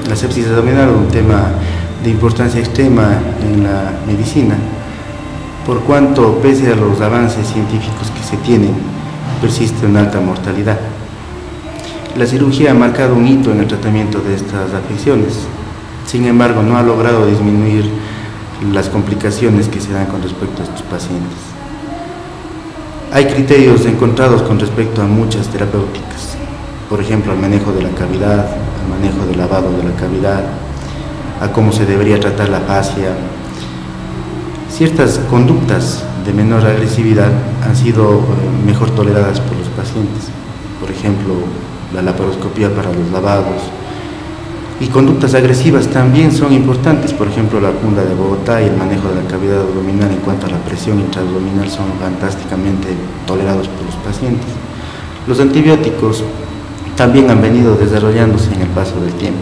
La sepsis abdominal es un tema de importancia extrema en la medicina, por cuanto, pese a los avances científicos que se tienen, persiste una alta mortalidad. La cirugía ha marcado un hito en el tratamiento de estas afecciones, sin embargo, no ha logrado disminuir las complicaciones que se dan con respecto a estos pacientes. Hay criterios encontrados con respecto a muchas terapéuticas, por ejemplo, al manejo de la cavidad, al manejo del lavado de la cavidad, a cómo se debería tratar la fascia. Ciertas conductas de menor agresividad han sido mejor toleradas por los pacientes, por ejemplo, la laparoscopía para los lavados. Y conductas agresivas también son importantes, por ejemplo, la funda de Bogotá y el manejo de la cavidad abdominal en cuanto a la presión intraabdominal son fantásticamente tolerados por los pacientes. Los antibióticos también han venido desarrollándose en el paso del tiempo.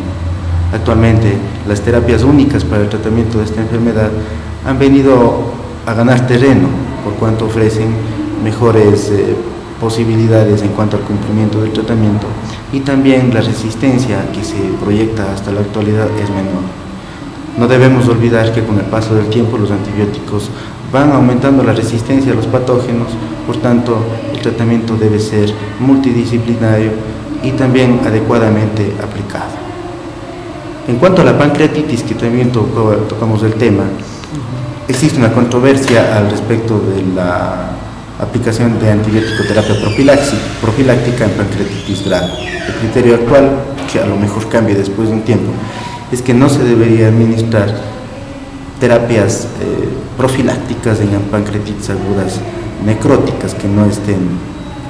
Actualmente, las terapias únicas para el tratamiento de esta enfermedad han venido a ganar terreno, por cuanto ofrecen mejores posibilidades en cuanto al cumplimiento del tratamiento, y también la resistencia que se proyecta hasta la actualidad es menor. No debemos olvidar que con el paso del tiempo los antibióticos van aumentando la resistencia a los patógenos, por tanto el tratamiento debe ser multidisciplinario y también adecuadamente aplicado. En cuanto a la pancreatitis, que también tocamos el tema, existe una controversia al respecto de la aplicación de antibiótico terapia profiláctica en pancreatitis grave. El criterio actual, que a lo mejor cambie después de un tiempo, es que no se debería administrar terapias profilácticas en pancreatitis agudas necróticas que no estén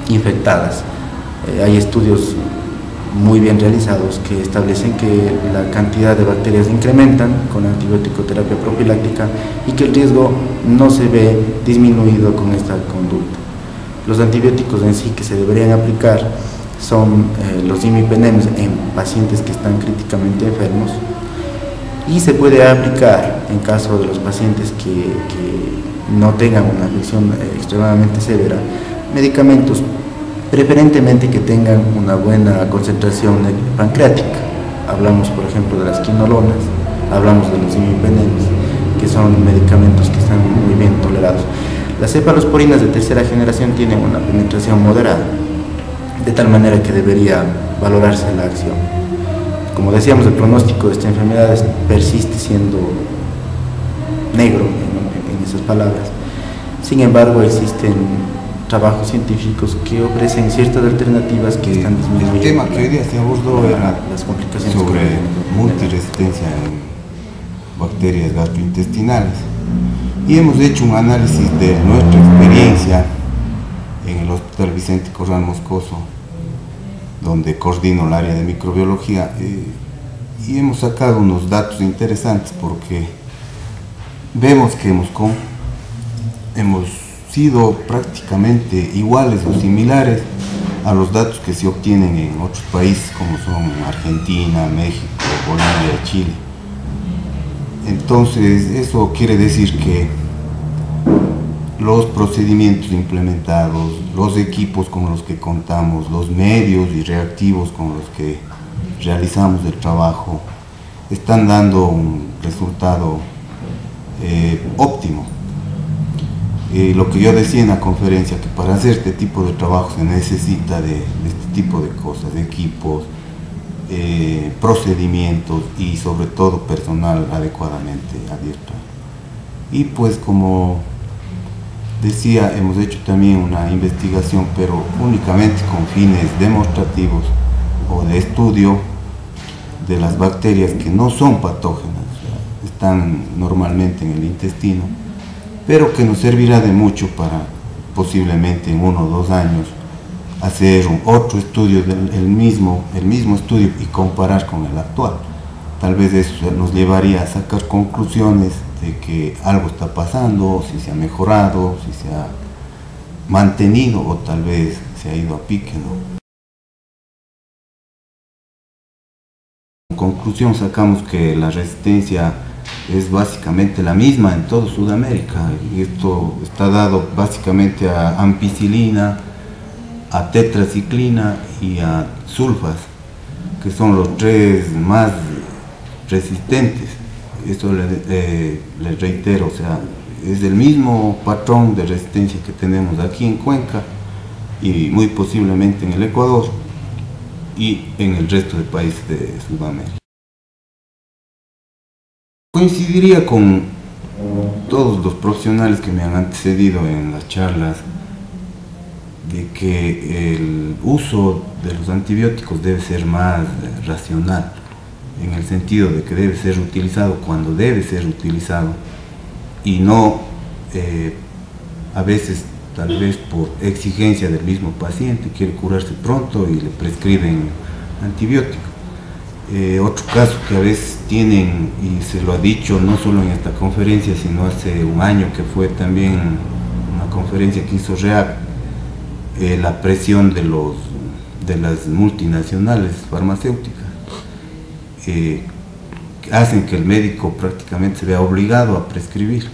infectadas. Hay estudios muy bien realizados que establecen que la cantidad de bacterias incrementan con la antibiótico terapia profiláctica y que el riesgo no se ve disminuido con esta conducta. Los antibióticos en sí que se deberían aplicar son los imipenems en pacientes que están críticamente enfermos, y se puede aplicar en caso de los pacientes que no tengan una afección extremadamente severa medicamentos preferentemente que tengan una buena concentración pancreática. Hablamos, por ejemplo, de las quinolonas, hablamos de los imipenems, que son medicamentos que están muy bien tolerados. Las cefalosporinas de tercera generación tienen una penetración moderada, de tal manera que debería valorarse la acción. Como decíamos, el pronóstico de esta enfermedad persiste siendo negro en esas palabras. Sin embargo, existen trabajos científicos que ofrecen ciertas alternativas que están disminuyendo. El tema que hoy día se abordó era las complicaciones sobre multiresistencia en bacterias gastrointestinales, y hemos hecho un análisis de nuestra experiencia en el Hospital Vicente Corral Moscoso, donde coordino el área de microbiología, y hemos sacado unos datos interesantes porque vemos que hemos sido prácticamente iguales o similares a los datos que se obtienen en otros países como son Argentina, México, Bolivia, Chile. Entonces eso quiere decir que los procedimientos implementados, los equipos con los que contamos, los medios y reactivos con los que realizamos el trabajo están dando un resultado óptimo. Lo que yo decía en la conferencia, que para hacer este tipo de trabajo se necesita de este tipo de cosas, de equipos, procedimientos y sobre todo personal adecuadamente adiestrado. Y pues como decía, hemos hecho también una investigación, pero únicamente con fines demostrativos o de estudio de las bacterias que no son patógenas, están normalmente en el intestino, pero que nos servirá de mucho para posiblemente en 1 o 2 años hacer otro estudio del mismo estudio y comparar con el actual. Tal vez eso nos llevaría a sacar conclusiones de que algo está pasando, si se ha mejorado, si se ha mantenido o tal vez se ha ido a pique, ¿no? En conclusión sacamos que la resistencia es básicamente la misma en toda Sudamérica, y esto está dado básicamente a ampicilina, a tetraciclina y a sulfas, que son los 3 más resistentes. Esto les reitero, o sea, es el mismo patrón de resistencia que tenemos aquí en Cuenca y muy posiblemente en el Ecuador y en el resto de países de Sudamérica. Coincidiría con todos los profesionales que me han antecedido en las charlas de que el uso de los antibióticos debe ser más racional, en el sentido de que debe ser utilizado cuando debe ser utilizado y no a veces tal vez por exigencia del mismo paciente, quiere curarse pronto y le prescriben antibióticos. Otro caso que a veces tienen, y se lo ha dicho no solo en esta conferencia, sino hace un año que fue también una conferencia que hizo REAC, la presión de las multinacionales farmacéuticas, hacen que el médico prácticamente se vea obligado a prescribir,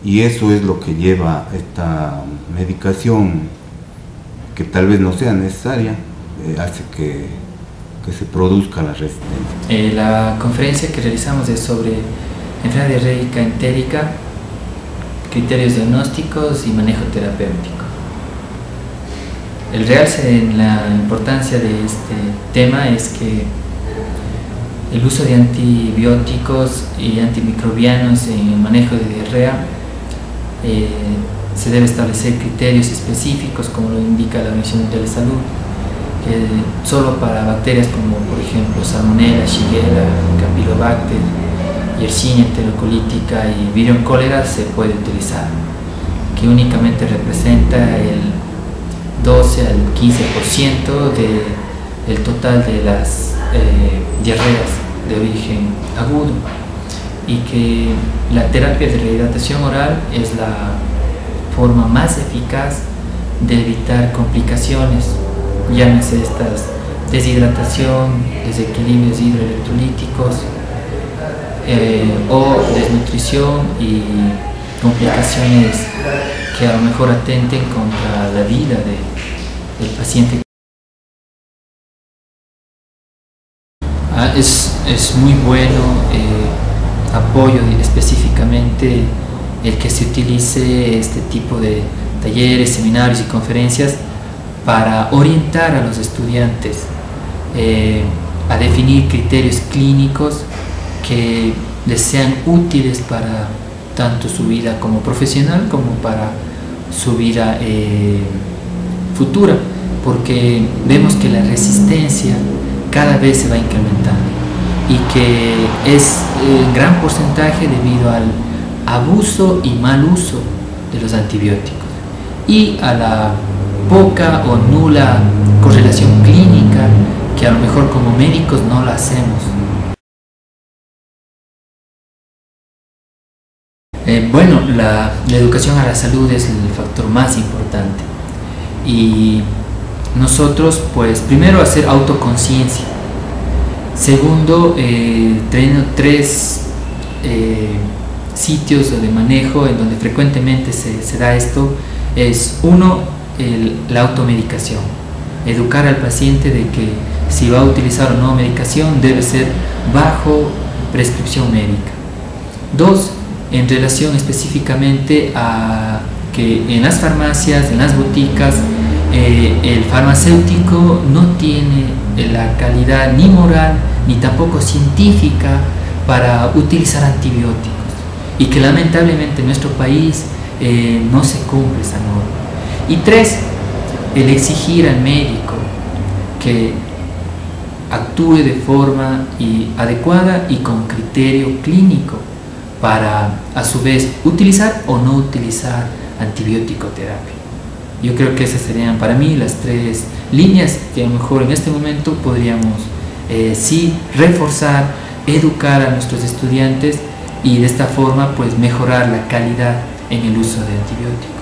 y eso es lo que lleva a esta medicación que tal vez no sea necesaria, hace que se produzca la resistencia. La conferencia que realizamos es sobre enfermedad diarreica entérica, criterios diagnósticos y manejo terapéutico. El realce en la importancia de este tema es que el uso de antibióticos y antimicrobianos en el manejo de diarrea se debe establecer criterios específicos, como lo indica la Organización Mundial de Salud, que solo para bacterias como por ejemplo Salmonella, Shigella, Campylobacter, Yersinia enterocolítica y Virion cólera se puede utilizar, que únicamente representa el 12 al 15% del total de las diarreas de origen agudo, y que la terapia de rehidratación oral es la forma más eficaz de evitar complicaciones, llámese estas deshidratación, desequilibrios hidroelectrolíticos o desnutrición y complicaciones que a lo mejor atenten contra la vida del paciente. Es muy bueno, apoyo específicamente el que se utilice este tipo de talleres, seminarios y conferencias para orientar a los estudiantes a definir criterios clínicos que les sean útiles para tanto su vida como profesional como para su vida futura, porque vemos que la resistencia cada vez se va incrementando y que es en gran porcentaje debido al abuso y mal uso de los antibióticos y a la poca o nula correlación clínica que a lo mejor como médicos no la hacemos. Bueno, la educación a la salud es el factor más importante, y nosotros pues primero hacer autoconciencia, segundo teniendo 3 sitios de manejo en donde frecuentemente se da esto. Es uno, la automedicación, educar al paciente de que si va a utilizar o no medicación debe ser bajo prescripción médica. 2, en relación específicamente a que en las farmacias, en las boticas, el farmacéutico no tiene la calidad ni moral ni tampoco científica para utilizar antibióticos, y que lamentablemente en nuestro país no se cumple esa norma. Y 3, el exigir al médico que actúe de forma adecuada y con criterio clínico para a su vez utilizar o no utilizar antibiótico-terapia. Yo creo que esas serían para mí las 3 líneas que a lo mejor en este momento podríamos sí reforzar, educar a nuestros estudiantes y de esta forma pues mejorar la calidad en el uso de antibióticos.